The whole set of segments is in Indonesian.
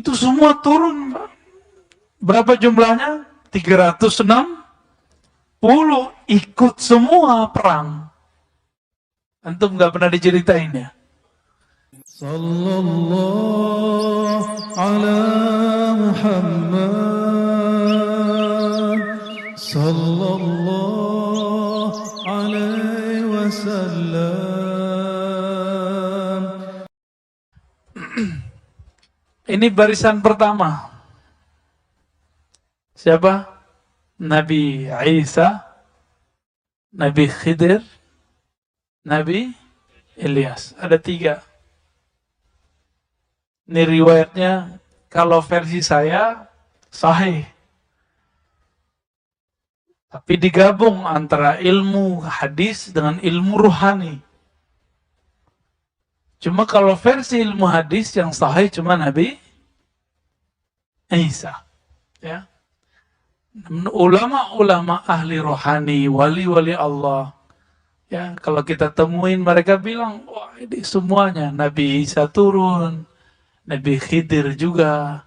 Itu semua turun. Berapa jumlahnya? 360 ikut semua perang. Antum nggak pernah diceritain ya? Sallallahu ala Muhammad Sallallahu alaihi wasallam. Ini barisan pertama. Siapa? Nabi Isa, Nabi Khidir, Nabi Ilyas. Ada 3. Ini riwayatnya, kalau versi saya, sahih. Tapi digabung antara ilmu hadis dengan ilmu ruhani. Cuma kalau versi ilmu hadis yang sahih cuma Nabi Isa. Ya. Ulama-ulama ahli rohani, wali-wali Allah. Ya, kalau kita temuin mereka bilang, wah ini semuanya. Nabi Isa turun, Nabi Khidir juga,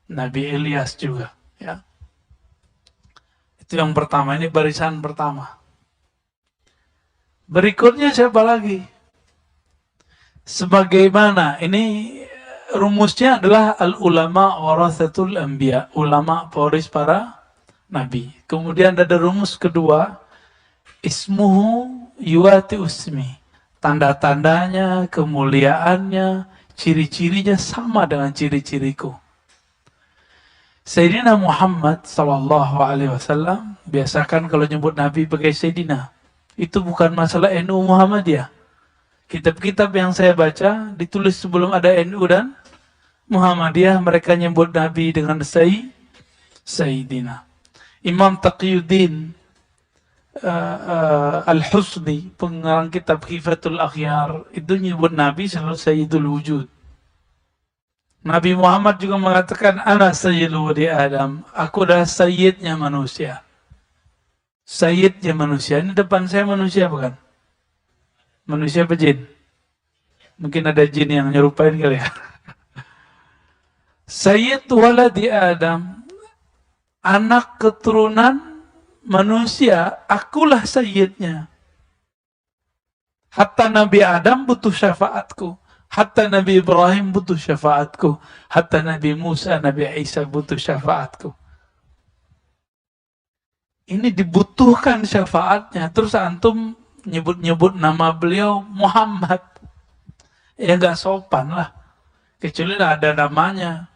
Nabi Ilyas juga. Ya. Itu yang pertama, ini barisan pertama. Berikutnya siapa lagi? Sebagaimana, ini rumusnya adalah al-ulama warathatul anbiya, ulama pewaris para nabi. Kemudian ada rumus kedua, ismuhu yuwati usmi. Tanda-tandanya, kemuliaannya, ciri-cirinya sama dengan ciri-ciriku. Sayyidina Muhammad SAW, biasakan kalau nyebut Nabi pakai Sayyidina. Itu bukan masalah NU Muhammadiyah. Kitab-kitab yang saya baca, ditulis sebelum ada NU dan Muhammadiyah, mereka nyebut Nabi dengan Sayyidina. Imam Taqiyuddin Al-Husni, pengarang kitab Khifatul Akhyar, itu nyebut Nabi selalu Sayyidul Wujud. Nabi Muhammad juga mengatakan, Ana Sayyidul Wadi Adam, aku adalah Sayyidnya manusia. Sayyidnya manusia, ini depan saya manusia bukan? Manusia apa jin? Mungkin ada jin yang nyerupain kali ya. Sayyid waladi Adam, anak keturunan manusia, akulah sayyidnya. Hatta Nabi Adam butuh syafaatku. Hatta Nabi Ibrahim butuh syafaatku. Hatta Nabi Musa, Nabi Isa butuh syafaatku. Ini dibutuhkan syafaatnya. Terus antum nyebut-nyebut nama beliau Muhammad. Ya gak sopan lah. Kecuali ada namanya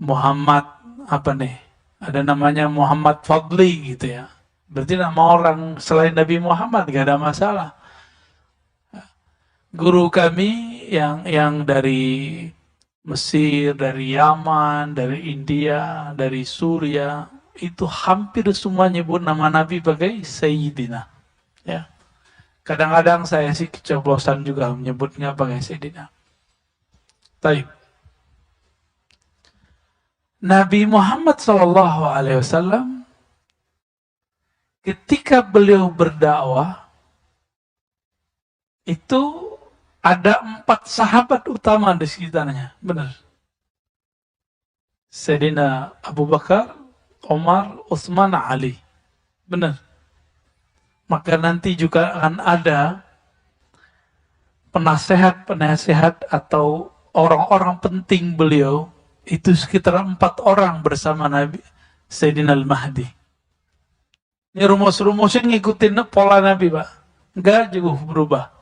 Muhammad apa nih? Ada namanya Muhammad Fadli gitu ya. Berarti nama orang selain Nabi Muhammad gak ada masalah. Guru kami yang dari Mesir, dari Yaman, dari India, dari Suria, itu hampir semua nyebut nama Nabi pakai Sayyidina. Ya. Kadang-kadang saya sih kecoblosan juga menyebutnya pakai Sayyidina. Taib. Nabi Muhammad SAW ketika beliau berdakwah itu ada 4 sahabat utama di sekitarnya, benar. Sayyidina Abu Bakar, Umar, Utsman, Ali, benar. Maka nanti juga akan ada penasehat-penasehat atau orang-orang penting beliau. Itu sekitar 4 orang bersama Nabi Sayyidina Al-Mahdi. Ini rumus-rumusnya ngikutin pola Nabi, Pak. Enggak juga berubah.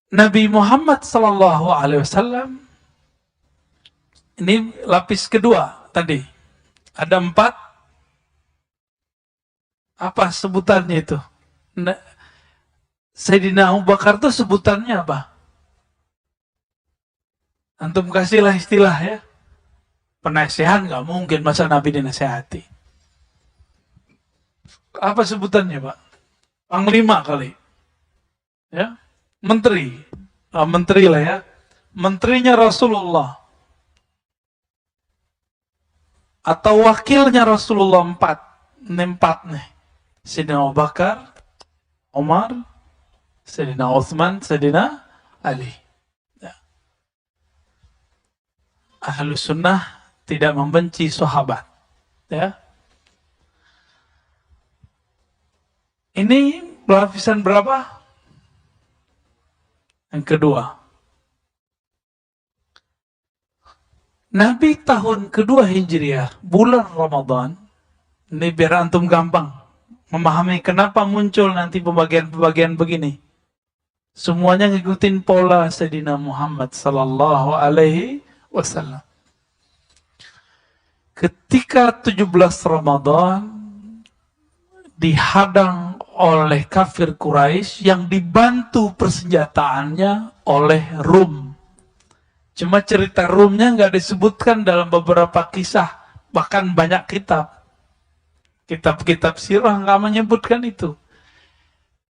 Nabi Muhammad SAW, ini lapis kedua tadi. Ada 4. Apa sebutannya itu? Sayyidina Abu Bakar itu sebutannya apa? Antum kasihlah istilah ya. Penasehat nggak mungkin masa Nabi dinasehati. Apa sebutannya Pak? Panglima kali. Ya, menteri. Menteri lah ya. Menterinya Rasulullah. Atau wakilnya Rasulullah 4. Ini 4 nih. Sayyidina Abu Bakar, Umar, Sayyidina Utsman, Sayyidina Ali. Ya. Ahlus sunnah tidak membenci sahabat. Ya. Ini lapisan berapa? Yang kedua. Nabi tahun kedua Hijriah, bulan Ramadan, ini biar antum gampang memahami kenapa muncul nanti pembagian-pembagian begini. Semuanya ngikutin pola Sayyidina Muhammad sallallahu alaihi wasallam. Ketika 17 Ramadan dihadang oleh kafir Quraisy yang dibantu persenjataannya oleh Rum. Cuma cerita Rumnya nggak disebutkan dalam beberapa kisah, bahkan banyak kitab. Kitab-kitab sirah nggak menyebutkan itu.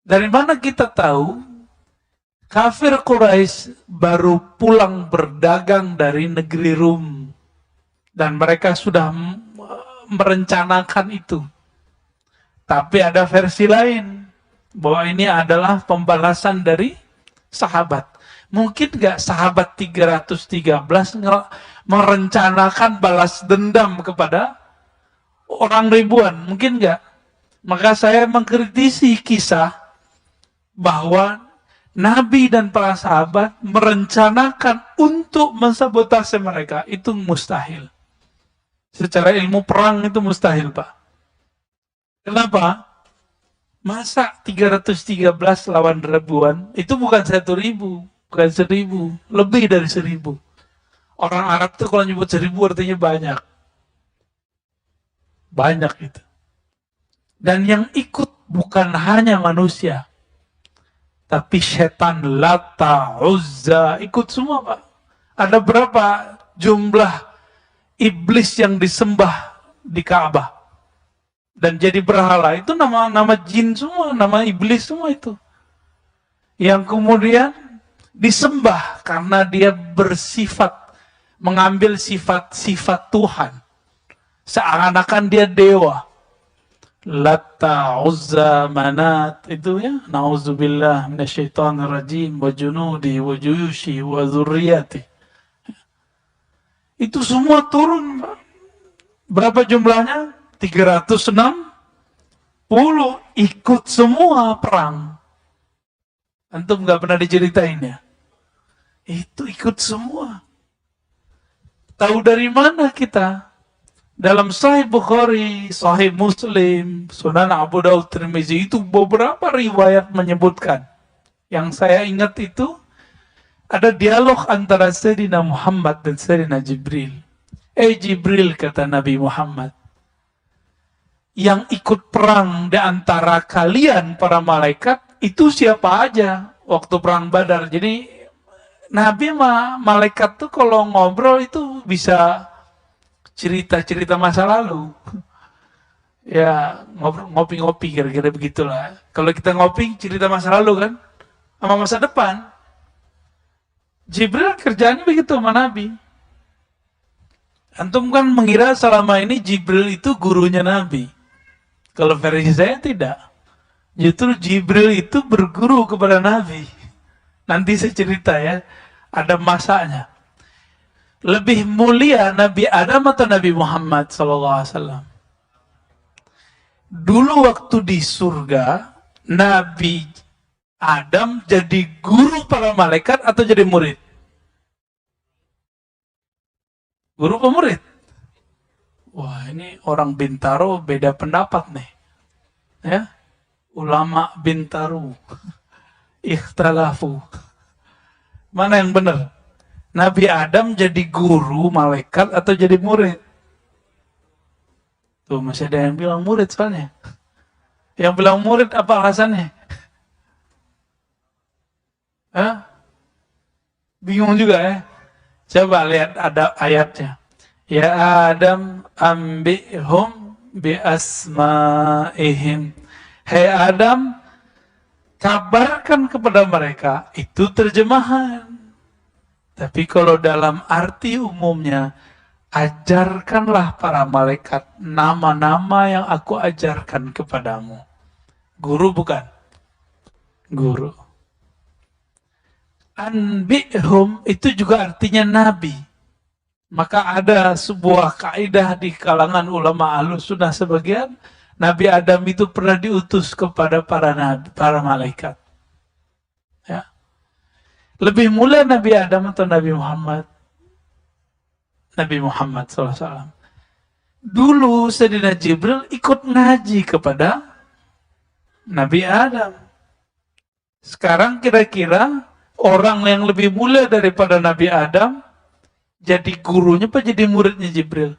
Dari mana kita tahu kafir Quraisy baru pulang berdagang dari negeri Rum dan mereka sudah merencanakan itu. Tapi ada versi lain bahwa ini adalah pembalasan dari sahabat. Mungkin nggak sahabat 313 merencanakan balas dendam kepada orang ribuan? Mungkin nggak. Maka saya mengkritisi kisah bahwa Nabi dan para sahabat merencanakan untuk mensabotase mereka. Itu mustahil. Secara ilmu perang itu mustahil, Pak. Kenapa? Masa 313 lawan ribuan? Itu bukan 1.000. Bukan 1.000, lebih dari 1.000. Orang Arab tuh kalau nyebut 1.000 artinya banyak. Banyak itu. Dan yang ikut bukan hanya manusia, tapi setan, Lata, Uzza, ikut semua, Pak. Ada berapa jumlah iblis yang disembah di Ka'bah dan jadi berhala? Itu nama jin semua, nama iblis semua itu. Yang kemudian disembah karena dia bersifat, mengambil sifat-sifat Tuhan. Seakan-akan dia dewa. Lata, Uzza, Manat, itu ya. Na'udzubillah minasyaitonirrajim wa junudi wa juyushi wa dzurriyyati. Itu semua turun. Berapa jumlahnya? 360 ikut semua perang. Antum nggak pernah diceritain ya? Itu ikut semua. Tahu dari mana kita? Dalam Sahih Bukhari, Sahih Muslim, Sunan Abu Daud, Tirmizi, itu beberapa riwayat menyebutkan. Yang saya ingat itu, ada dialog antara Sayyidina Muhammad dan Sayyidina Jibril. Jibril, kata Nabi Muhammad, yang ikut perang di antara kalian para malaikat, itu siapa aja waktu perang Badar. Jadi Nabi sama malaikat tuh kalau ngobrol itu bisa cerita-cerita masa lalu. Ya ngopi-ngopi kira-kira begitulah. Kalau kita ngopi cerita masa lalu kan, sama masa depan. Jibril kerjaannya begitu sama Nabi. Antum kan mengira selama ini Jibril itu gurunya Nabi. Kalau versi saya tidak. Justru Jibril itu berguru kepada Nabi. Nanti saya cerita ya, ada masanya. Lebih mulia Nabi Adam atau Nabi Muhammad SAW? Dulu waktu di surga, Nabi Adam jadi guru para malaikat atau jadi murid? Guru apa murid? Wah, ini orang Bintaro beda pendapat nih. Ya, ulama Bintaro. Ikhtalafu. Mana yang benar? Nabi Adam jadi guru malaikat atau jadi murid? Tuh masih ada yang bilang murid soalnya. Yang bilang murid apa alasannya? Hah? Bingung juga ya. Coba lihat ada ayatnya. Ya Adam ambihum bi asma'ihim. Hai Adam, kabarkan kepada mereka, itu terjemahan. Tapi kalau dalam arti umumnya, ajarkanlah para malaikat nama-nama yang aku ajarkan kepadamu. Guru bukan? Guru. Anbi'hum itu juga artinya nabi. Maka ada sebuah kaidah di kalangan ulama Ahlussunnah sebagian, Nabi Adam itu pernah diutus kepada para nabi, para malaikat. Ya. Lebih mulia Nabi Adam atau Nabi Muhammad? Nabi Muhammad SAW. Dulu Sayyidina Jibril ikut ngaji kepada Nabi Adam. Sekarang kira-kira orang yang lebih mulia daripada Nabi Adam jadi gurunya apa jadi muridnya Jibril?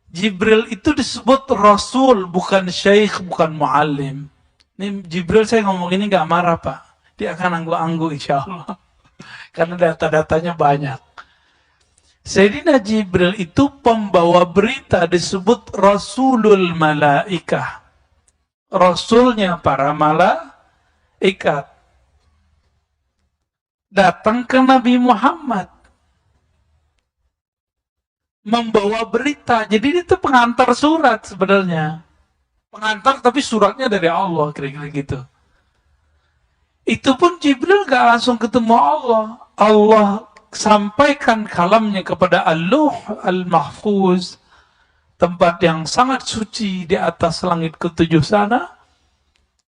Jibril itu disebut Rasul, bukan Syekh, bukan Muallim. Ini Jibril saya ngomong ini gak marah Pak. Dia akan anggu-anggu insya Allah. Karena data-datanya banyak. Sayyidina Jibril itu pembawa berita, disebut Rasulul Malaikah. Rasulnya para malaikat. Datang ke Nabi Muhammad. Membawa berita. Jadi itu pengantar surat sebenarnya. Pengantar tapi suratnya dari Allah, kira-kira gitu. Itu pun Jibril gak langsung ketemu Allah. Allah sampaikan kalamnya kepada Al-Luh Al-Mahfuz, tempat yang sangat suci di atas langit ketujuh sana.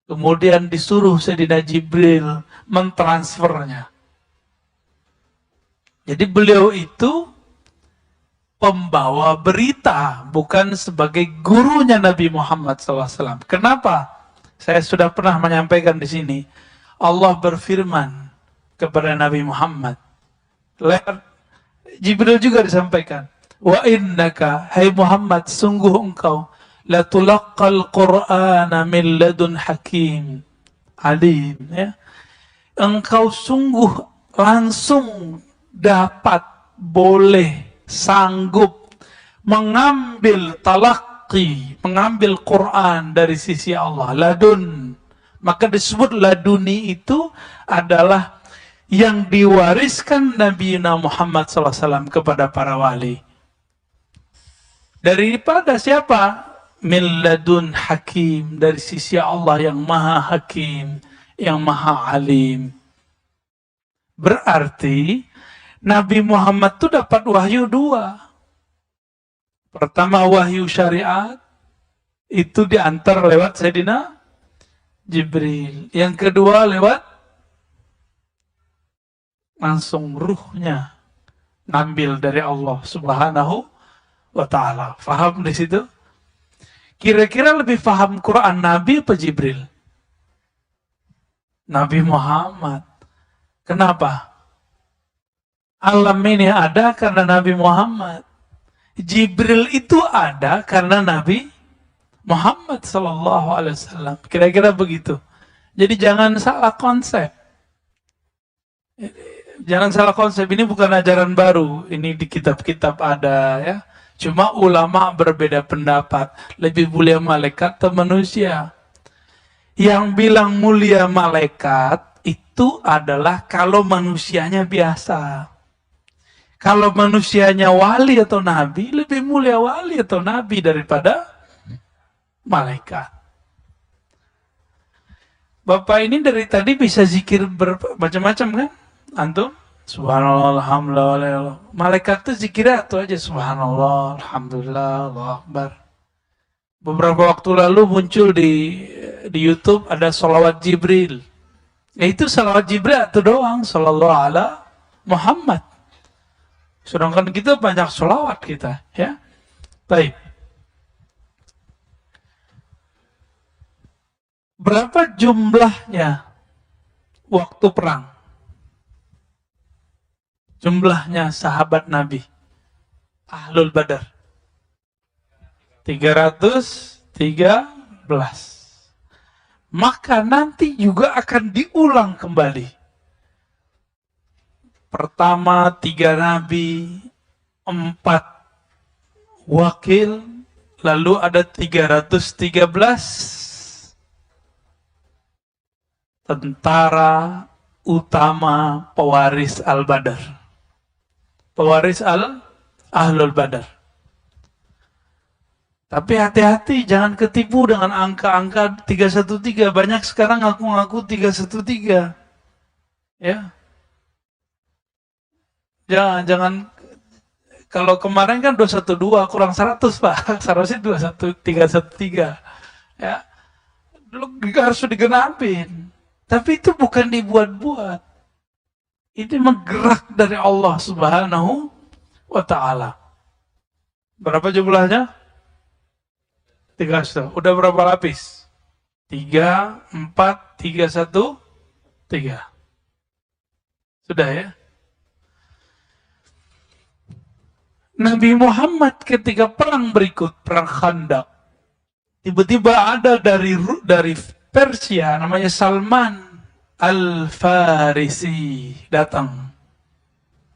Kemudian disuruh Sayyidina Jibril mentransfernya. Jadi beliau itu pembawa berita, bukan sebagai gurunya Nabi Muhammad SAW. Kenapa? Saya sudah pernah menyampaikan di sini. Allah berfirman kepada Nabi Muhammad. Lewat Jibril juga disampaikan. Wa innaka, hai Muhammad, sungguh engkau latulaqqal Qur'ana min ladun hakim alim. Ya. Engkau sungguh langsung dapat, boleh, sanggup mengambil talaqi, mengambil Quran dari sisi Allah, ladun. Maka disebut laduni itu adalah yang diwariskan Nabi Muhammad SAW kepada para wali. Daripada siapa? Min ladun hakim, dari sisi Allah yang maha hakim, yang maha alim. Berarti Nabi Muhammad itu dapat wahyu dua. Pertama wahyu syariat, itu diantar lewat Sayyidina Jibril. Yang kedua lewat langsung ruhnya ngambil dari Allah Subhanahu wa ta'ala. Faham di situ? Kira-kira lebih paham Quran Nabi apa Jibril? Nabi Muhammad. Kenapa? Alam ini ada karena Nabi Muhammad. Jibril itu ada karena Nabi Muhammad Sallallahu Alaihi Wasallam. Kira-kira begitu. Jadi jangan salah konsep. Jangan salah konsep. Ini bukan ajaran baru. Ini di kitab-kitab ada ya. Cuma ulama berbeda pendapat. Lebih mulia malaikat atau manusia? Yang bilang mulia malaikat itu adalah kalau manusianya biasa. Kalau manusianya wali atau nabi, lebih mulia wali atau nabi daripada malaikat. Bapak ini dari tadi bisa zikir macam-macam kan? Antum? Subhanallah, alhamdulillah. Malaikat itu zikirnya itu aja. Subhanallah, alhamdulillah, Allahu Akbar. Beberapa waktu lalu muncul di YouTube ada salawat Jibril. Ya itu salawat Jibril itu doang. Sallallahu ala Muhammad. Sedangkan kita banyak salawat kita. Ya. Baik. Berapa jumlahnya waktu perang? Jumlahnya sahabat Nabi Ahlul Badar 313. Maka nanti juga akan diulang kembali. Pertama 3 nabi, 4 wakil, lalu ada 313 tentara utama pewaris Al-Badar. Pewaris Ahlul Badar. Tapi hati-hati, jangan ketipu dengan angka-angka 313. Banyak sekarang ngaku-ngaku 313. Ya, jangan kalau kemarin kan 212 kurang 100 Pak. Seharusnya 21313. Ya, lu harus digenapin. Tapi itu bukan dibuat-buat. Ini menggerak dari Allah Subhanahu wa Ta'ala. Berapa jumlahnya? 3. Udah berapa lapis? 3, 4, 3, 1, 3. Sudah ya? Nabi Muhammad ketika perang berikut, perang Khandaq, tiba-tiba ada dari Persia namanya Salman Al-Farisi datang.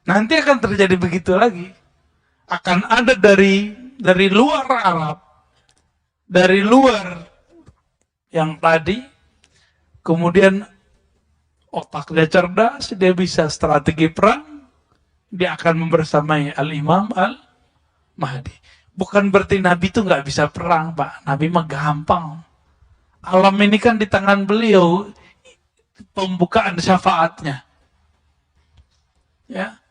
Nanti akan terjadi begitu lagi. Akan ada dari luar Arab, dari luar yang tadi, kemudian otaknya cerdas, dia bisa strategi perang, dia akan membersamai Al-Imam Al-Mahdi. Bukan berarti Nabi itu nggak bisa perang, Pak. Nabi mah gampang. Alam ini kan di tangan beliau, pembukaan syafaatnya. Ya.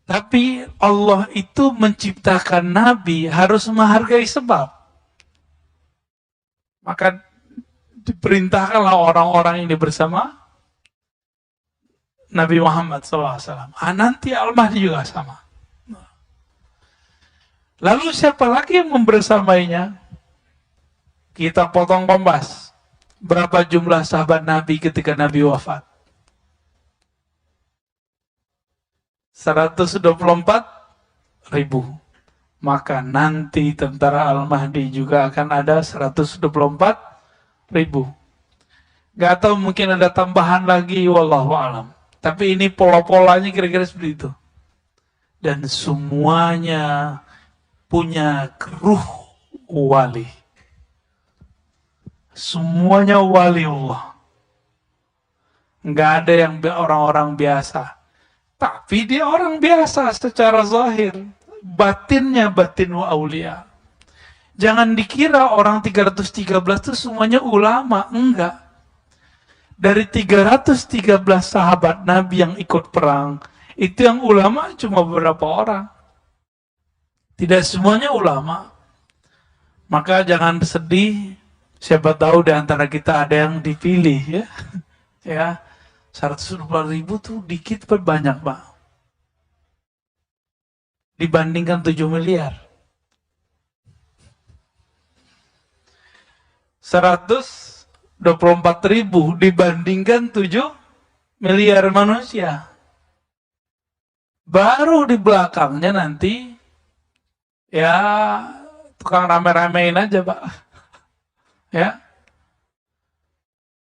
Tapi Allah itu menciptakan Nabi harus menghargai sebab. Maka diperintahkanlah orang-orang ini bersama Nabi Muhammad SAW. Nanti Al-Mahdi juga sama. Lalu siapa lagi yang membersamainya? Kita potong kompas. Berapa jumlah sahabat Nabi ketika Nabi wafat? 124.000. Maka nanti tentara Al-Mahdi juga akan ada 124.000. Gak tahu mungkin ada tambahan lagi, wallahu alam. Tapi ini pola-polanya kira-kira seperti itu. Dan semuanya punya ruh wali. Semuanya wali Allah. Nggak ada yang orang-orang biasa. Tapi dia orang biasa secara zahir. Batinnya batin wa aulia. Jangan dikira orang 313 itu semuanya ulama. Enggak. Dari 313 sahabat Nabi yang ikut perang, itu yang ulama cuma beberapa orang. Tidak semuanya ulama. Maka jangan sedih, siapa tahu di antara kita ada yang dipilih ya. Ya, 124.000 tuh dikit apa banyak, Pak? Dibandingkan 7 miliar. 124.000 dibandingkan 7 miliar manusia. Baru di belakangnya nanti ya tukang rame-ramein aja, Pak. Ya.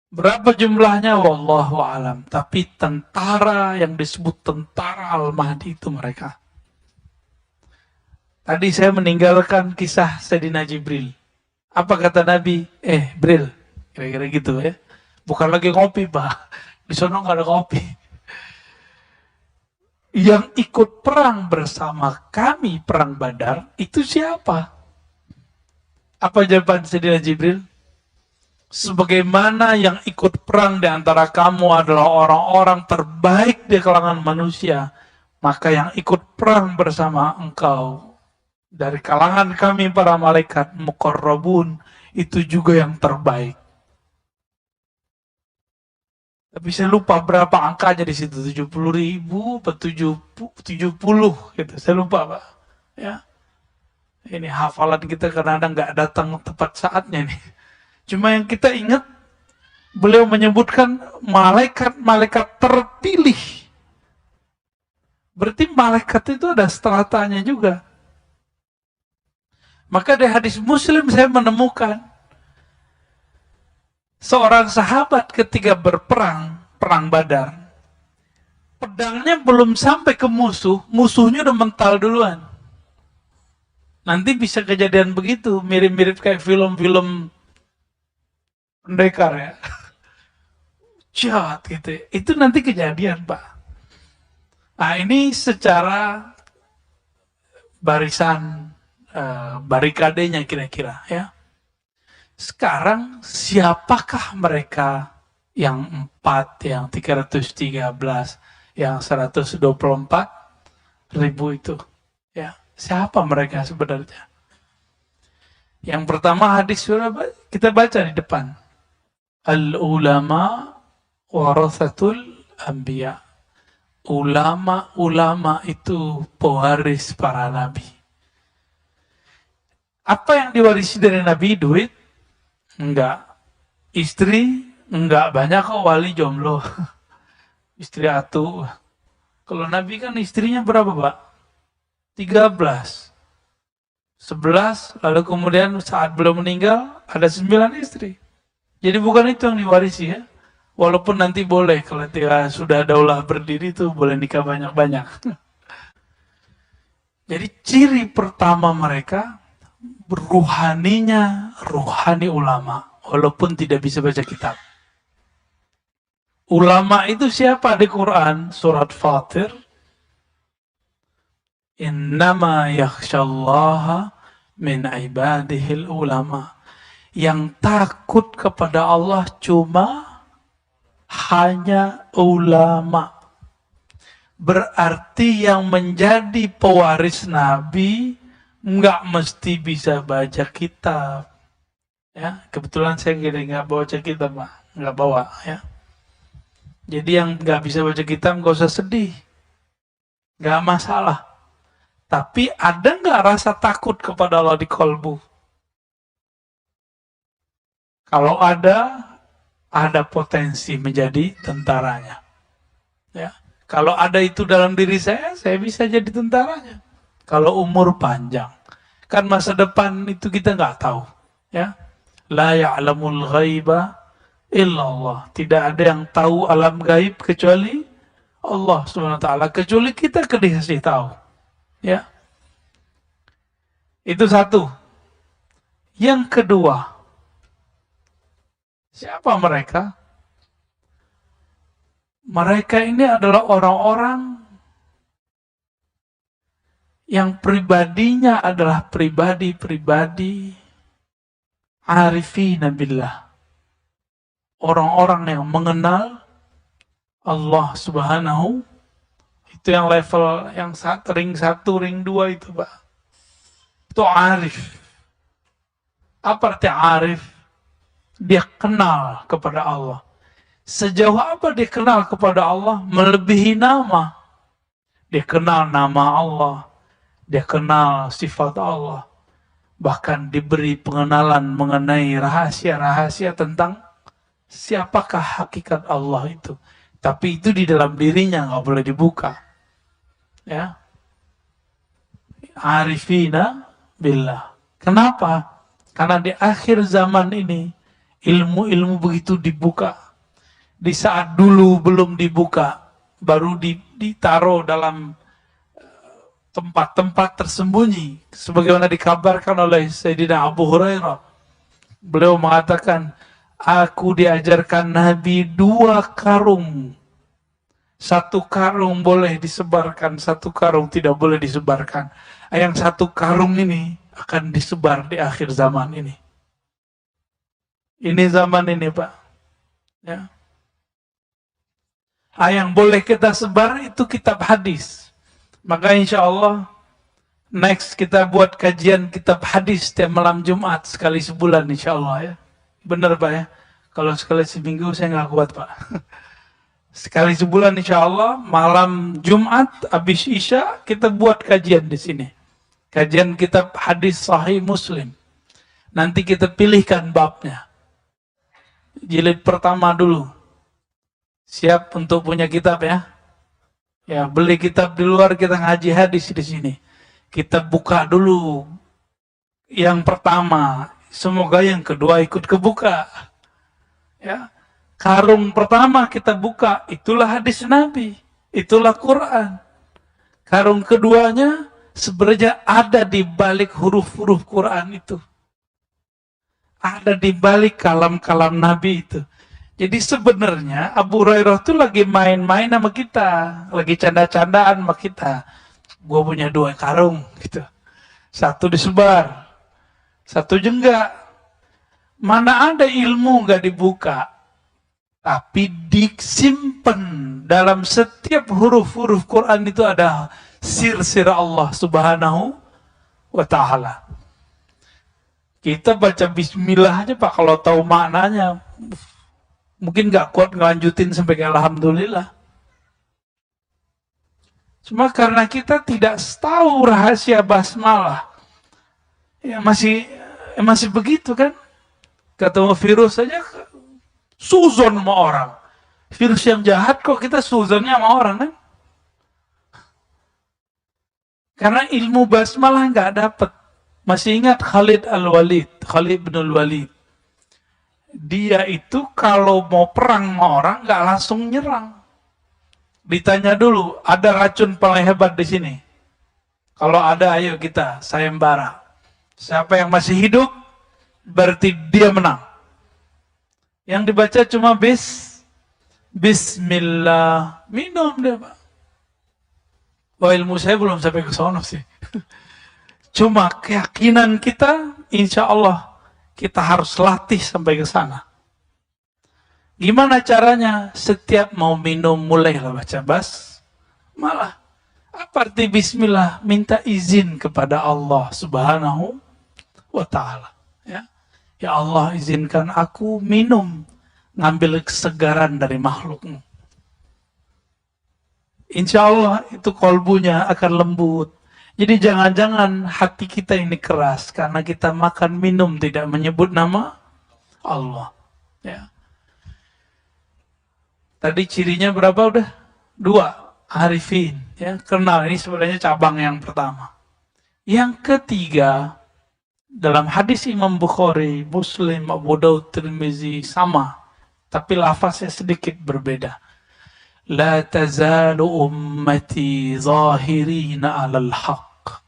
Berapa jumlahnya wallahu alam, tapi tentara yang disebut tentara Al-Mahdi itu mereka. Tadi saya meninggalkan kisah Sayyidina Jibril. Apa kata Nabi? Bril, kira-kira gitu ya. Bukan lagi kopi, Pak. Di sana nggak ada kopi. Yang ikut perang bersama kami, perang Badar, itu siapa? Apa jawaban Sayyidina Jibril? Sebagaimana yang ikut perang di antara kamu adalah orang-orang terbaik di kalangan manusia, maka yang ikut perang bersama engkau dari kalangan kami para malaikat muqarrabun itu juga yang terbaik. Tapi saya lupa berapa angkanya di situ, 70.000 atau 70 gitu. Saya lupa, Pak. Ya. Ini hafalan kita kadang-kadang nggak datang tepat saatnya nih. Cuma yang kita ingat, beliau menyebutkan malaikat-malaikat terpilih. Berarti malaikat itu ada stratanya juga. Maka di hadis Muslim saya menemukan seorang sahabat ketika berperang, perang Badar, pedangnya belum sampai ke musuh, musuhnya udah mental duluan. Nanti bisa kejadian begitu, mirip-mirip kayak film-film pendekar ya. Jahat gitu. Itu nanti kejadian, Pak. Nah, ini secara barisan barikadenya kira-kira ya. Sekarang siapakah mereka yang 4, yang 313, yang 124.000 itu. Ya, siapa mereka sebenarnya? Yang pertama hadis sudah kita baca di depan. Al-ulama warathatul anbiya. Ulama itu pewaris para nabi. Apa yang diwarisi dari nabi? Duit? Enggak. Istri? Enggak. Banyak kok wali jomblo. Istri atuh. Kalau nabi kan istrinya berapa, Pak? 13. 11, lalu kemudian saat belum meninggal ada 9 istri. Jadi bukan itu yang diwarisi ya. Walaupun nanti boleh kalau sudah daulah berdiri tuh boleh nikah banyak-banyak. Jadi ciri pertama mereka ruhani ulama, walaupun tidak bisa baca kitab. Ulama itu siapa di Quran? Surat Fatir. Innama yakhshallaha min ibadihil ulama. Yang takut kepada Allah cuma hanya ulama. Berarti yang menjadi pewaris Nabi nggak mesti bisa baca kitab. Ya, kebetulan saya nggak baca kitab, Pak. Nggak bawa, ya. Jadi yang nggak bisa baca kitab nggak usah sedih, nggak masalah. Tapi ada nggak rasa takut kepada Allah di kolbu? Kalau ada potensi menjadi tentaranya. Ya. Kalau ada itu dalam diri saya bisa jadi tentaranya. Kalau umur panjang. Kan masa depan itu kita nggak tahu. Ya. La ya'lamul ghaiba illallah. Tidak ada yang tahu alam gaib kecuali Allah Subhanahu wa taala. Kecuali kita dikasih tahu. Ya. Itu satu. Yang kedua, siapa mereka? Mereka ini adalah orang-orang yang pribadinya adalah pribadi-pribadi arifina billah. Orang-orang yang mengenal Allah Subhanahu, itu yang level yang ring 1, ring 2 itu, Pak. Itu arif. Apa arti arif? Dia kenal kepada Allah. Sejauh apa dia kenal kepada Allah? Melebihi nama. Dia kenal nama Allah. Dia kenal sifat Allah. Bahkan diberi pengenalan mengenai rahasia-rahasia tentang siapakah hakikat Allah itu. Tapi itu di dalam dirinya nggak boleh dibuka. Ya. Arifina billah. Kenapa? Karena di akhir zaman ini ilmu-ilmu begitu dibuka. Di saat dulu belum dibuka, baru ditaruh dalam tempat-tempat tersembunyi. Sebagaimana dikabarkan oleh Sayyidina Abu Hurairah. Beliau mengatakan, aku diajarkan Nabi 2 karung. 1 karung boleh disebarkan, 1 karung tidak boleh disebarkan. Yang 1 karung ini akan disebar di akhir zaman ini. Ini zaman ini, Pak. Ya. Yang boleh kita sebar itu kitab hadis. Maka insya Allah next kita buat kajian kitab hadis setiap malam Jumat sekali sebulan insya Allah ya. Benar, Pak ya. Kalau sekali seminggu saya nggak kuat, Pak. Sekali sebulan insya Allah malam Jumat habis Isya kita buat kajian di sini. Kajian kitab hadis Sahih Muslim. Nanti kita pilihkan babnya. Jilid pertama dulu. Siap untuk punya kitab ya? Ya, beli kitab di luar, kita ngaji hadis di sini. Kita buka dulu yang pertama, semoga yang kedua ikut kebuka. Ya. Karung pertama kita buka, itulah hadis Nabi, itulah Quran. Karung keduanya sebenarnya ada di balik huruf-huruf Quran itu. Ada di balik kalam-kalam Nabi itu. Jadi sebenarnya Abu Hurairah itu lagi main-main sama kita, lagi canda-candaan sama kita. Gue punya 2 karung, gitu. 1 disebar, 1 enggak. Mana ada ilmu nggak dibuka? Tapi disimpan dalam setiap huruf-huruf Quran itu ada sir-sir Allah Subhanahu wa Ta'ala. Kita baca bismillah aja Pak, kalau tahu maknanya mungkin gak kuat ngelanjutin sampai ke alhamdulillah. Cuma karena kita tidak tahu rahasia basmalah, ya masih begitu kan. Ketemu virus saja suzon sama orang. Virus yang jahat kok kita suzonnya sama orang kan. Karena ilmu basmalah nggak dapat. Masih ingat Khalid bin Al-Walid. Dia itu kalau mau perang sama orang nggak langsung nyerang. Ditanya dulu, ada racun paling hebat di sini? Kalau ada, ayo kita sayembara. Siapa yang masih hidup, berarti dia menang. Yang dibaca cuma Bismillah. Minum dia, Pak. Wah, ilmu saya belum sampai ke sono sih. Cuma keyakinan kita, insya Allah, kita harus latih sampai ke sana. Gimana caranya? Setiap mau minum, mulailah baca basmalah. Apa arti bismillah? Minta izin kepada Allah Subhanahu wa Ta'ala. Ya Allah, izinkan aku minum, ngambil kesegaran dari makhlukmu. Insya Allah itu kolbunya akan lembut. Jadi jangan-jangan hati kita ini keras karena kita makan minum tidak menyebut nama Allah. Ya. Tadi cirinya berapa udah? 2. Arifin. Ya, kenal, ini sebenarnya cabang yang pertama. Yang ketiga, dalam hadis Imam Bukhari, Muslim, Abu Daud, Tirmizi sama, tapi lafaznya sedikit berbeda. La tazalu ummati zahirina 'alal haqq.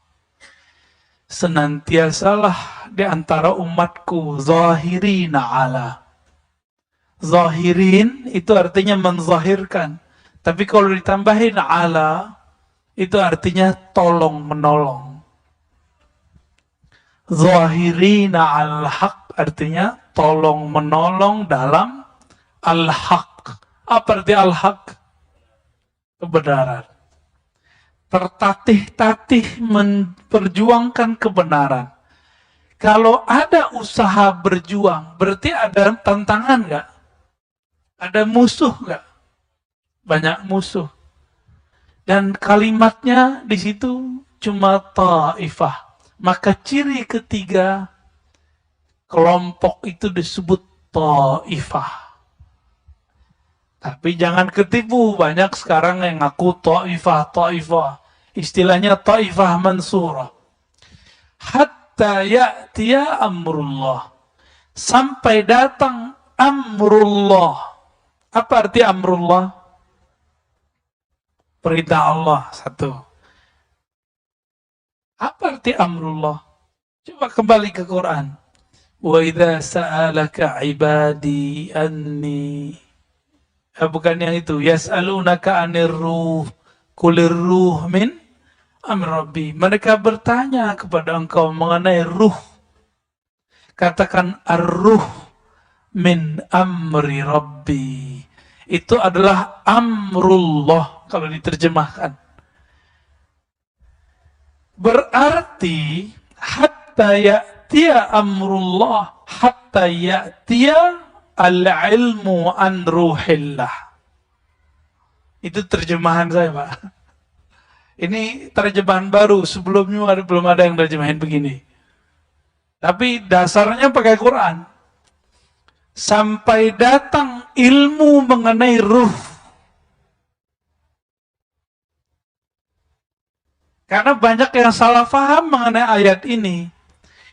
Senantiasalah di antara umatku zahirina 'ala. Zahirin itu artinya menzahirkan. Tapi kalau ditambahin 'ala, itu artinya tolong menolong. Zahirina al-haq artinya tolong menolong dalam al-haq. Apa arti al-haq? Kebenaran. Tertatih-tatih memperjuangkan kebenaran. Kalau ada usaha berjuang, berarti ada tantangan nggak? Ada musuh nggak? Banyak musuh. Dan kalimatnya di situ cuma ta'ifah. Maka ciri ketiga, kelompok itu disebut ta'ifah. Tapi jangan ketipu, banyak sekarang yang ngaku ta'ifah. Istilahnya ta'ifah mansurah. Hatta ya'tiya amrullah. Sampai datang amrullah. Apa arti amrullah? Perintah Allah, 1. Apa arti amrullah? Coba kembali ke Quran. Wa idza sa'alaka ibadi anni. Bukan yang itu. Yas'alunaka 'anir ruh. Qulir ruh min amri rabbi. Mereka bertanya kepada engkau mengenai ruh. Katakan ar-ruh min amri rabbi. Itu adalah amrullah kalau diterjemahkan. Berarti hatta ya'tiya amrullah, hatta ya'tiya al-ilmu an ruhillah. Itu terjemahan saya, Pak. Ini terjemahan baru, sebelumnya belum ada yang terjemahin begini. Tapi dasarnya pakai Quran. Sampai datang ilmu mengenai ruh. Karena banyak yang salah faham mengenai ayat ini.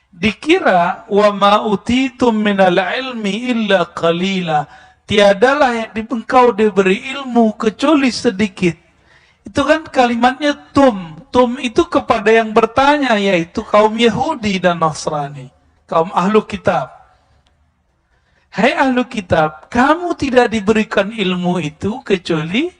Dikira wa ma utitum minal ilmi illa qalila. Tiadalah yang engkau diberi ilmu kecuali sedikit. Itu kan kalimatnya tum. Tum itu kepada yang bertanya, yaitu kaum Yahudi dan Nasrani, kaum ahlu kitab. Hai ahlu kitab, kamu tidak diberikan ilmu itu kecuali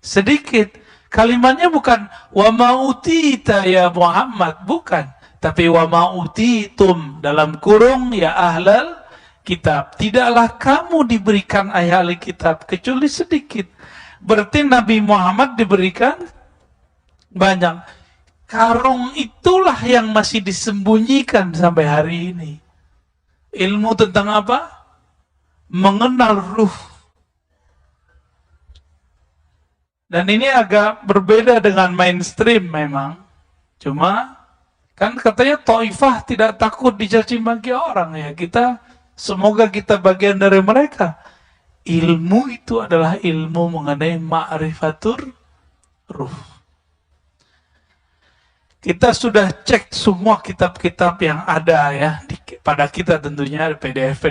sedikit. Kalimatnya bukan wa ma'utita ya Muhammad, bukan. Tapi wa ma'utitum dalam kurung ya ahlal kitab. Tidaklah kamu diberikan ahli kitab kecuali sedikit. Berarti Nabi Muhammad diberikan banyak. Karung itulah yang masih disembunyikan sampai hari ini. Ilmu tentang apa? Mengenal ruh. Dan ini agak berbeda dengan mainstream memang. Cuma kan katanya Taifah tidak takut dicaci maki orang ya. Semoga kita bagian dari mereka. Ilmu itu adalah ilmu mengenai ma'rifatur ruh. Kita sudah cek semua kitab-kitab yang ada ya pada kita, tentunya PDF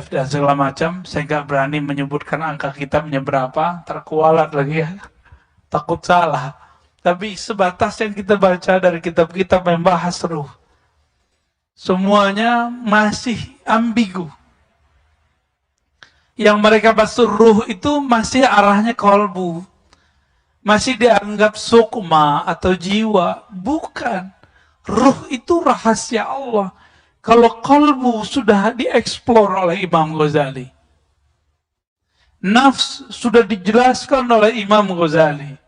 dan segala macam. Saya nggak berani menyebutkan angka kitabnya berapa, terkualat lagi ya, takut salah. Tapi sebatas yang kita baca dari kitab-kitab yang bahas ruh, semuanya masih ambigu. Yang mereka bahas ruh itu masih arahnya kolbu, masih dianggap sukma atau jiwa. Bukan. Ruh itu rahasia Allah. Kalau kolbu sudah dieksplor oleh Imam Ghazali, nafs sudah dijelaskan oleh Imam Ghazali,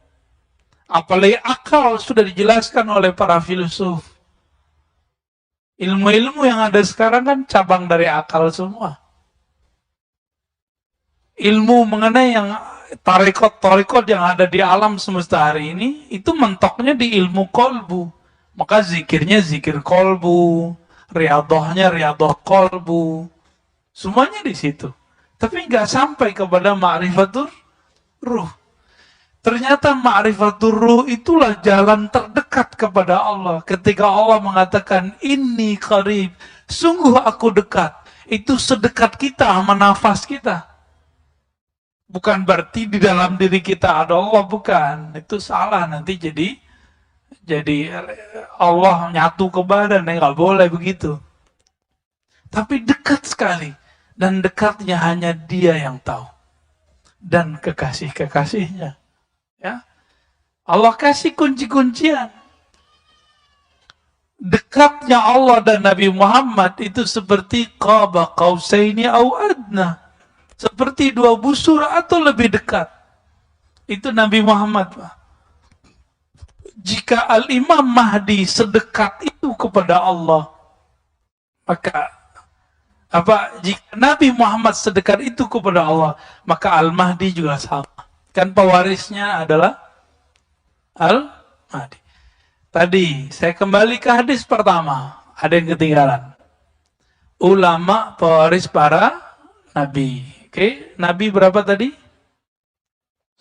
apalagi akal sudah dijelaskan oleh para filsuf. Ilmu-ilmu yang ada sekarang kan cabang dari akal semua. Ilmu mengenai yang tarekot yang ada di alam semesta hari ini, itu mentoknya di ilmu kolbu. Maka zikirnya zikir kolbu, riadohnya riadoh kolbu, semuanya di situ. Tapi nggak sampai kepada ma'rifatur ruh. Ternyata ma'rifatur ruh itulah jalan terdekat kepada Allah. Ketika Allah mengatakan, inni qarib, sungguh aku dekat. Itu sedekat kita sama nafas kita. Bukan berarti di dalam diri kita ada Allah, bukan. Itu salah, nanti jadi Allah nyatu ke badan, nggak boleh begitu. Tapi dekat sekali, dan dekatnya hanya Dia yang tahu, dan kekasih-kekasihnya. Ya, Allah kasih kunci-kuncian. Dekatnya Allah dan Nabi Muhammad itu seperti qaba qausaini au adna, seperti dua busur atau lebih dekat. Itu Nabi Muhammad, Pak. Jika Al-Imam Mahdi sedekat itu kepada Allah, maka jika Nabi Muhammad sedekat itu kepada Allah, maka Al-Mahdi juga sama. Kan pewarisnya adalah Al-Mahdi. Tadi saya kembali ke hadis pertama, ada yang ketinggalan. Ulama pewaris para nabi. Oke, nabi berapa tadi?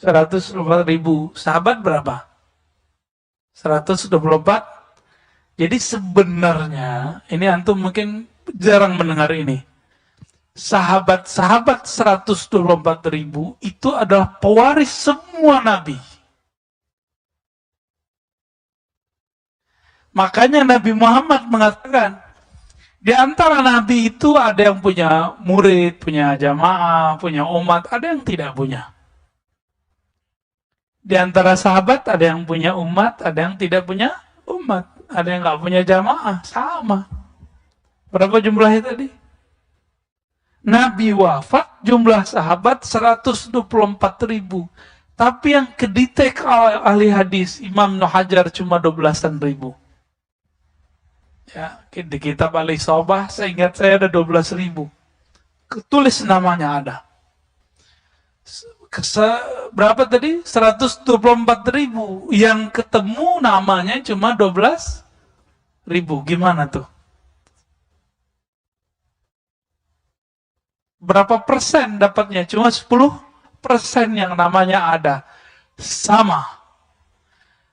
124.000. Sahabat berapa? 124. Jadi sebenarnya, ini antum mungkin jarang mendengar ini. Sahabat-sahabat 124.000 itu adalah pewaris semua nabi. Makanya Nabi Muhammad mengatakan, di antara nabi itu ada yang punya murid, punya jamaah, punya umat, ada yang tidak punya. Di antara sahabat ada yang punya umat, ada yang tidak punya umat, ada yang nggak punya jamaah, sama. Berapa jumlahnya tadi? Nabi wafat, jumlah sahabat 124.000. Tapi yang kedetek ahli hadis, Imam Ibnu Hajar cuma 12.000. Ya, di kitab Al-Isobah, saya ingat saya ada 12.000. Tulis namanya ada. Berapa tadi? 124.000. Yang ketemu namanya cuma 12.000. Gimana tuh? Berapa persen dapatnya? Cuma 10% yang namanya ada. Sama.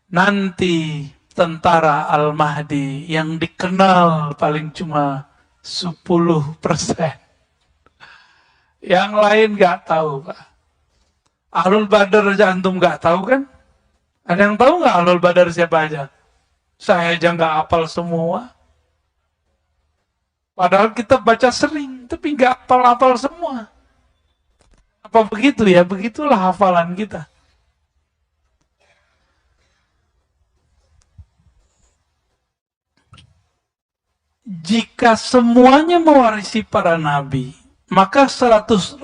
Nanti tentara Al-Mahdi yang dikenal paling cuma 10%. Yang lain nggak tahu, Pak. Ahlul Badar aja antum nggak tahu kan? Ada yang tahu nggak Ahlul Badar siapa aja? Saya aja nggak hafal semua. Padahal kita baca sering, tapi nggak hafal-hafal semua. Apa begitu ya? Begitulah hafalan kita. Jika semuanya mewarisi para nabi, Maka 100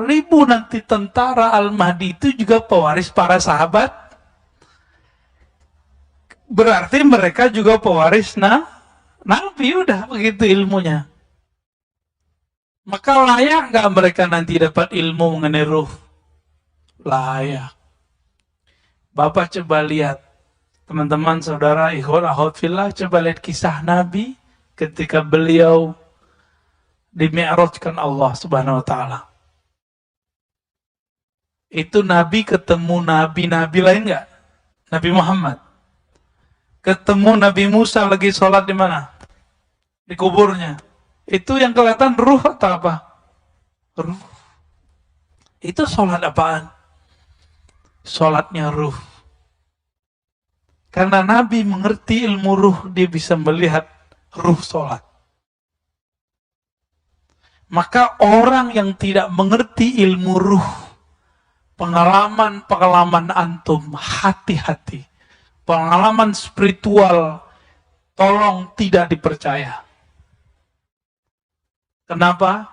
ribu nanti tentara Al-Mahdi itu juga pewaris para sahabat. Berarti mereka juga pewaris Nabi, udah begitu ilmunya. Maka layak nggak mereka nanti dapat ilmu mengenai ruh? Layak. Bapak coba lihat, teman-teman, saudara, ikhwan, akhwat fillah, coba lihat kisah Nabi ketika beliau dimi'rajkan Allah Subhanahu wa taala. Itu Nabi ketemu nabi-nabi lain enggak? Nabi Muhammad. Ketemu Nabi Musa lagi sholat di mana? Di kuburnya. Itu yang kelihatan ruh atau apa? Ruh. Itu sholat apaan? Sholatnya ruh. Karena Nabi mengerti ilmu ruh, dia bisa melihat ruh sholat. Maka orang yang tidak mengerti ilmu ruh, pengalaman antum, hati-hati. Pengalaman spiritual, tolong tidak dipercaya. Kenapa?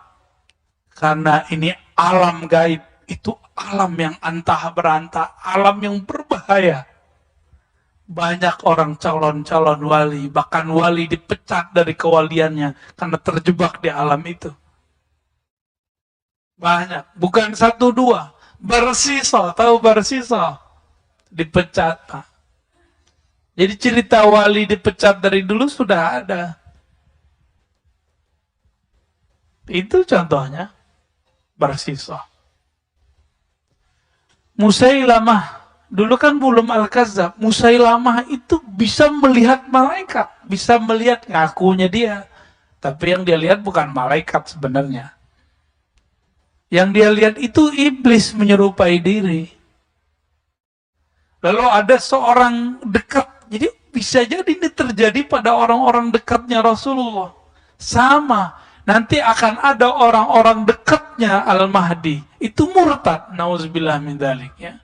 Karena ini alam gaib, itu alam yang antah berantah, alam yang berbahaya. Banyak orang calon-calon wali, bahkan wali dipecat dari kewaliannya karena terjebak di alam itu. Banyak, bukan satu dua. Bersisa, tahu bersisa? Dipecat, Pak. Jadi cerita wali dipecat dari dulu sudah ada. Itu contohnya bersisa. Musailamah, dulu kan belum Al-Kazzab. Musailamah itu bisa melihat malaikat, bisa melihat, ngakunya dia. Tapi yang dia lihat bukan malaikat sebenarnya. Yang dia lihat itu iblis menyerupai diri. Lalu ada seorang dekat, jadi bisa jadi ini terjadi pada orang-orang dekatnya Rasulullah. Sama, nanti akan ada orang-orang dekatnya Al-Mahdi. Itu murtad, nauzubillah min dzalik ya.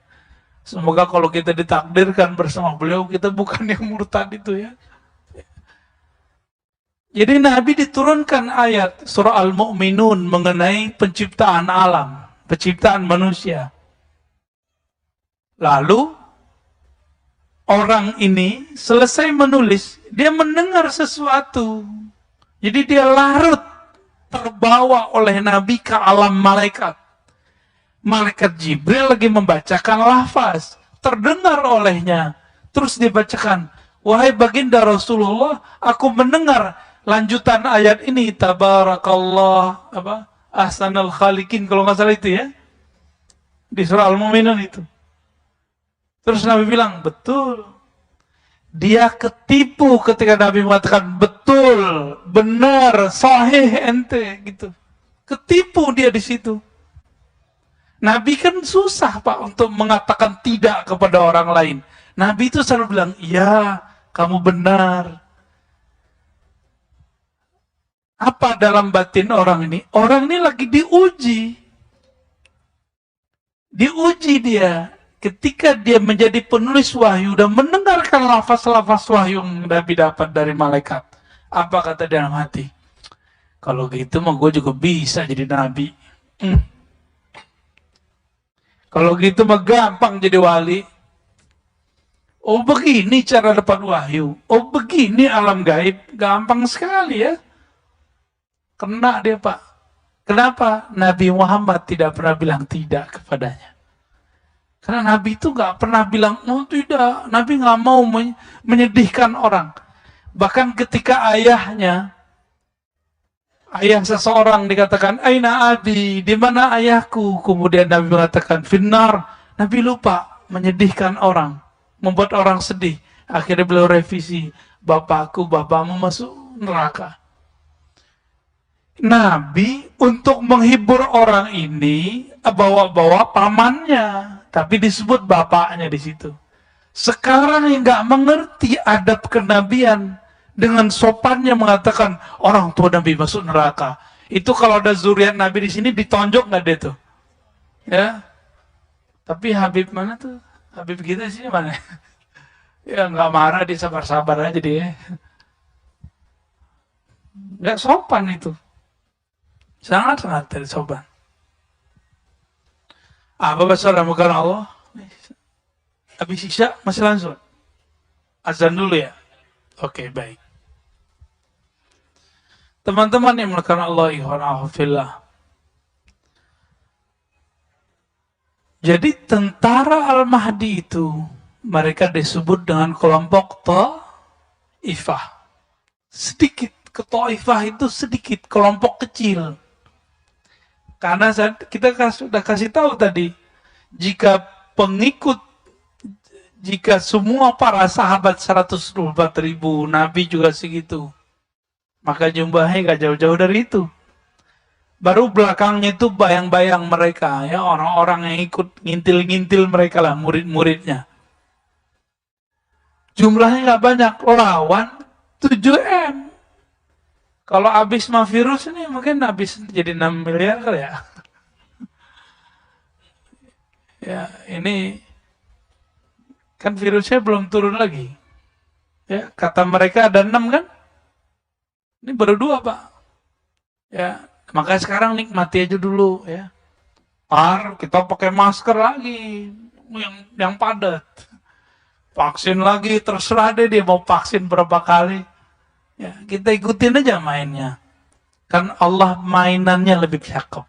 Semoga kalau kita ditakdirkan bersama beliau, kita bukan yang murtad itu ya. Jadi Nabi diturunkan ayat surah Al-Mu'minun mengenai penciptaan alam, penciptaan manusia. Lalu orang ini selesai menulis, dia mendengar sesuatu. Jadi dia larut, terbawa oleh Nabi ke alam malaikat. Malaikat Jibril lagi membacakan lafaz, terdengar olehnya. Terus dibacakan, wahai baginda Rasulullah, aku mendengar lanjutan ayat ini, tabarakallah ahsanul khaliqin, kalau nggak salah itu ya, di surah Al-Mu'minun itu. Terus Nabi bilang, betul. Dia ketipu ketika Nabi mengatakan betul, benar, sahih ente gitu. Ketipu dia di situ. Nabi kan susah Pak untuk mengatakan tidak kepada orang lain. Nabi itu selalu bilang, iya, kamu benar. Apa dalam batin orang ini? Orang ini lagi diuji. Diuji dia. Ketika dia menjadi penulis wahyu dan mendengarkan lafaz-lafaz wahyu yang Nabi dapat dari malaikat. Apa kata dalam hati? Kalau gitu mah gue juga bisa jadi Nabi. Kalau gitu mah gampang jadi wali. Oh begini cara dapat wahyu. Oh begini alam gaib. Gampang sekali ya. Kena dia Pak. Kenapa? Nabi Muhammad tidak pernah bilang tidak kepadanya. Karena Nabi itu gak pernah bilang, oh tidak. Nabi gak mau menyedihkan orang. Bahkan ketika ayah seseorang dikatakan, Aina abi, di mana ayahku? Kemudian Nabi mengatakan, finnar. Nabi lupa menyedihkan orang, membuat orang sedih. Akhirnya beliau revisi, bapakmu masuk neraka. Nabi untuk menghibur orang ini bawa pamannya, tapi disebut bapaknya di situ. Sekarang yang nggak mengerti adab kenabian, dengan sopannya mengatakan orang tua Nabi masuk neraka. Itu kalau ada zuriat Nabi di sini ditonjok nggak deh tuh? Ya. Tapi Habib mana tuh? Habib kita di sini mana? Ya nggak marah, dia sabar-sabar aja dia. Nggak sopan itu. Sangat-sangat dari soban. Bapak saudara bukan Allah. Habis isya masih langsung. Azan dulu ya. Oke, baik. Teman-teman yang melakukan Allah ihwanahufillah. Jadi tentara Al-Mahdi itu mereka disebut dengan kelompok Ta'ifah. Sedikit, ke Ta'ifah itu sedikit, kelompok kecil. Karena kita sudah kasih tahu tadi, jika semua para sahabat 124.000, Nabi juga segitu, maka jumlahnya gak jauh-jauh dari itu. Baru belakangnya itu bayang-bayang mereka, ya orang-orang yang ikut ngintil-ngintil mereka lah, murid-muridnya. Jumlahnya gak banyak, lawan 7M. Kalau habis mah virus ini mungkin habis jadi 6 miliar kali ya. Ya, ini kan virusnya belum turun lagi. Ya, kata mereka ada 6 kan? Ini baru 2, Pak. Ya, makanya sekarang nikmati aja dulu ya. Kita pakai masker lagi yang padat. Vaksin lagi, terserah deh dia mau vaksin berapa kali. Ya, kita ikutin aja mainnya. Kan Allah mainannya lebih cakep.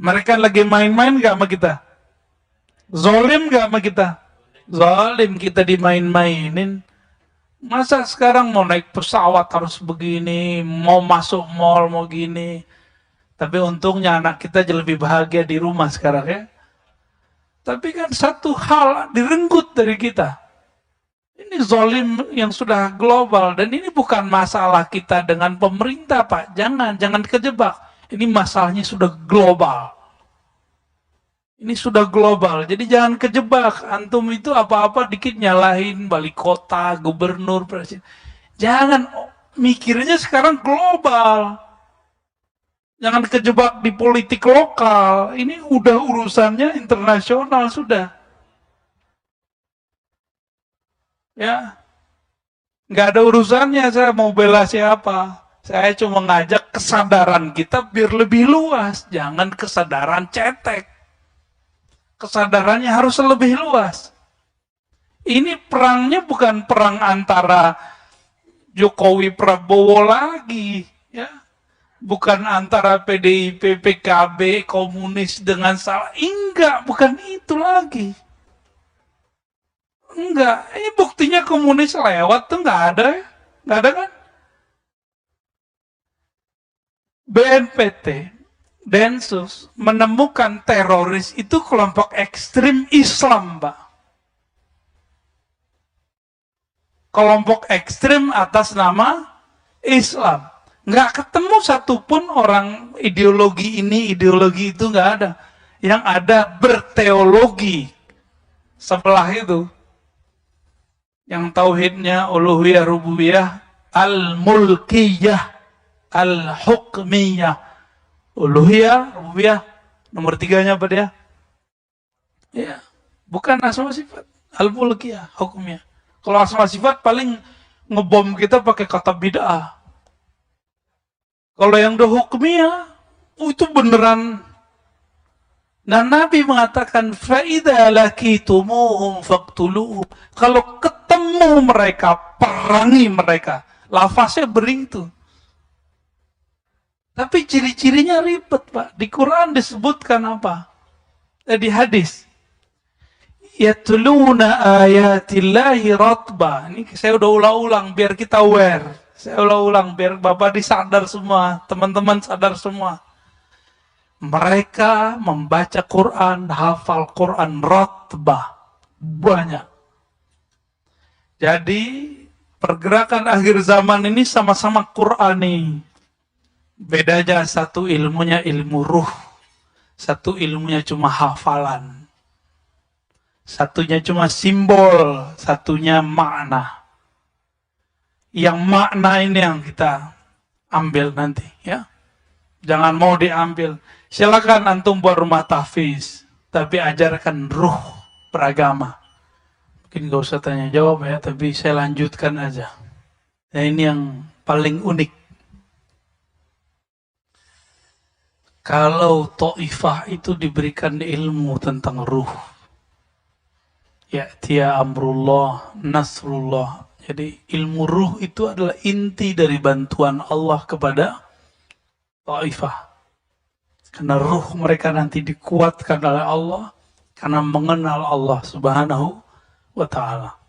Mereka lagi main-main gak sama kita? Zolim gak sama kita? Zolim, kita dimain-mainin. Masa sekarang mau naik pesawat harus begini, mau masuk mall mau gini. Tapi untungnya anak kita jadi lebih bahagia di rumah sekarang ya. Tapi kan satu hal direnggut dari kita. Ini zolim yang sudah global, dan ini bukan masalah kita dengan pemerintah, Pak. Jangan kejebak. Ini masalahnya sudah global. Ini sudah global, jadi jangan kejebak. Antum itu apa-apa dikit nyalahin wali kota, gubernur, presiden. Jangan, mikirnya sekarang global. Jangan kejebak di politik lokal. Ini udah urusannya internasional sudah. Ya, nggak ada urusannya saya mau bela siapa. Saya cuma ngajak kesadaran kita biar lebih luas. Jangan kesadaran cetek. Kesadarannya harus lebih luas. Ini perangnya bukan perang antara Jokowi Prabowo lagi, ya. Bukan antara PDIP, PKB, komunis dengan salah. Enggak, bukan itu lagi. Enggak, ini buktinya komunis lewat tuh nggak ada ya? Nggak ada kan? BNPT, Densus menemukan teroris itu kelompok ekstrim Islam, Pak. Kelompok ekstrim atas nama Islam. Nggak ketemu satupun orang ideologi ini, ideologi itu nggak ada. Yang ada berteologi sebelah itu. Yang tauhidnya uluhiyah, rububiyah, al-mulkiyah, al-hukmiyah. Uluhiyah, rububiyah, nomor 3-nya apa dia? Ya, bukan asma sifat, al-mulkiyah, hukmiyah. Kalau asma sifat paling ngebom kita pakai kata bid'ah. Kalau yang udah hukmiyah, itu beneran. Dan Nabi mengatakan, فَإِذَا لَكِيتُمُوهُمْ فَاقْتُلُوهُمْ. Kalau ketemu mereka, perangi mereka. Lafaznya begitu. Tapi ciri-cirinya ribet, Pak. Di Quran disebutkan apa? Di hadis. Yatluna ayatillahi ratba. Ini saya udah ulang-ulang biar kita aware. Saya ulang-ulang biar Bapak disadar semua, teman-teman sadar semua. Mereka membaca Quran, hafal Quran ratbah. Banyak. Jadi pergerakan akhir zaman ini sama-sama Qurani. Bedanya satu ilmunya ilmu ruh. Satu ilmunya cuma hafalan. Satunya cuma simbol. Satunya makna. Yang makna ini yang kita ambil nanti, ya. Jangan mau diambil. Silakan antum buat rumah tahfiz, tapi ajarkan ruh beragama. Mungkin gak usah tanya jawab ya, tapi saya lanjutkan aja. Nah, ini yang paling unik. Kalau Taifah itu diberikan ilmu tentang ruh, ya'tiya amrullah, nasrullah. Jadi ilmu ruh itu adalah inti dari bantuan Allah kepada Taifah. Karena ruh mereka nanti dikuatkan oleh Allah karena mengenal Allah Subhanahu wa ta'ala.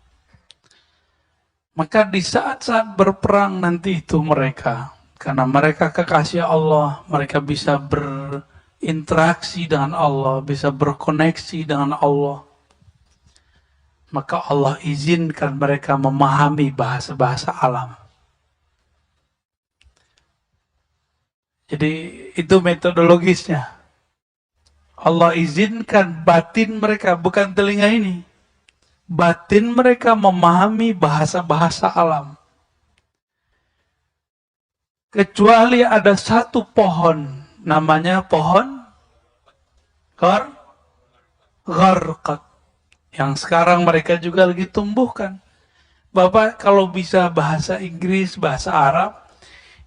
Maka di saat-saat berperang nanti itu mereka, karena mereka kekasih Allah, mereka bisa berinteraksi dengan Allah, bisa berkoneksi dengan Allah. Maka Allah izinkan mereka memahami bahasa-bahasa alam. Jadi itu metodologisnya. Allah izinkan batin mereka, bukan telinga ini. Batin mereka memahami bahasa-bahasa alam. Kecuali ada satu pohon, namanya pohon gharqad, yang sekarang mereka juga lagi tumbuhkan. Bapak kalau bisa bahasa Inggris, bahasa Arab,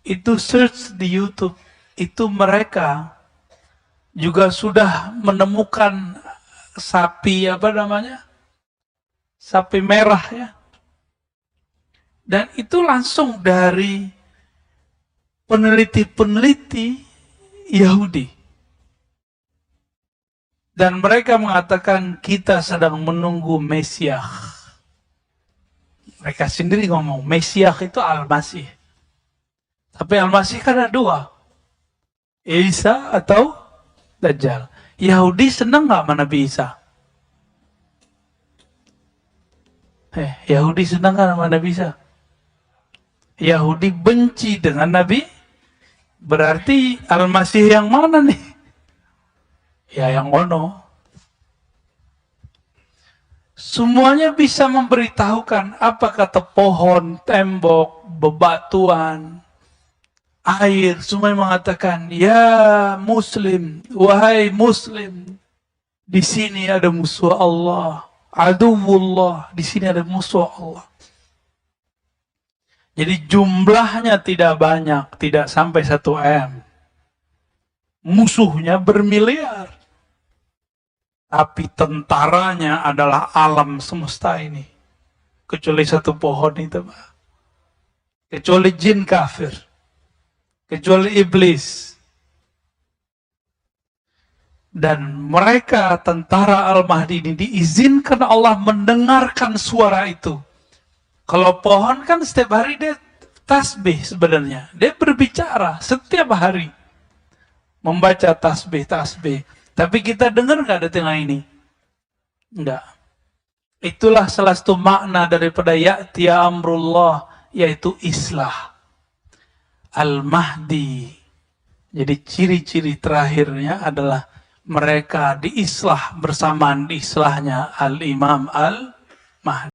itu search di YouTube. Itu mereka juga sudah menemukan sapi, apa namanya? Sapi merah ya. Dan itu langsung dari peneliti-peneliti Yahudi. Dan mereka mengatakan kita sedang menunggu Mesias. Mereka sendiri ngomong, Mesias itu Al-Masih. Tapi Al-Masih kan ada dua. Isa atau Dajjal. Yahudi senang nggak sama Nabi Isa? Yahudi senang nggak sama Nabi Isa? Yahudi benci dengan Nabi. Berarti Al-Masih yang mana nih? Ya yang ono. Semuanya bisa memberitahukan apa kata pohon, tembok, bebatuan, air. Semuanya mengatakan, ya Muslim, wahai Muslim, di sini ada musuh Allah, aduwullah, di sini ada musuh Allah. Jadi jumlahnya tidak banyak, tidak sampai 1 M. Musuhnya bermiliar. Tapi tentaranya adalah alam semesta ini. Kecuali satu pohon itu, Pak. Kecuali jin kafir. Kecuali iblis. Dan mereka, tentara Al-Mahdi ini, diizinkan Allah mendengarkan suara itu. Kalau pohon kan setiap hari dia tasbih sebenarnya. Dia berbicara setiap hari. Membaca tasbih. Tapi kita dengar nggak ada tengah ini? Enggak. Itulah salah satu makna daripada ya'tiya amrullah, yaitu islah. Al-Mahdi. Jadi ciri-ciri terakhirnya adalah mereka diislah bersamaan diislahnya Al-Imam Al-Mahdi.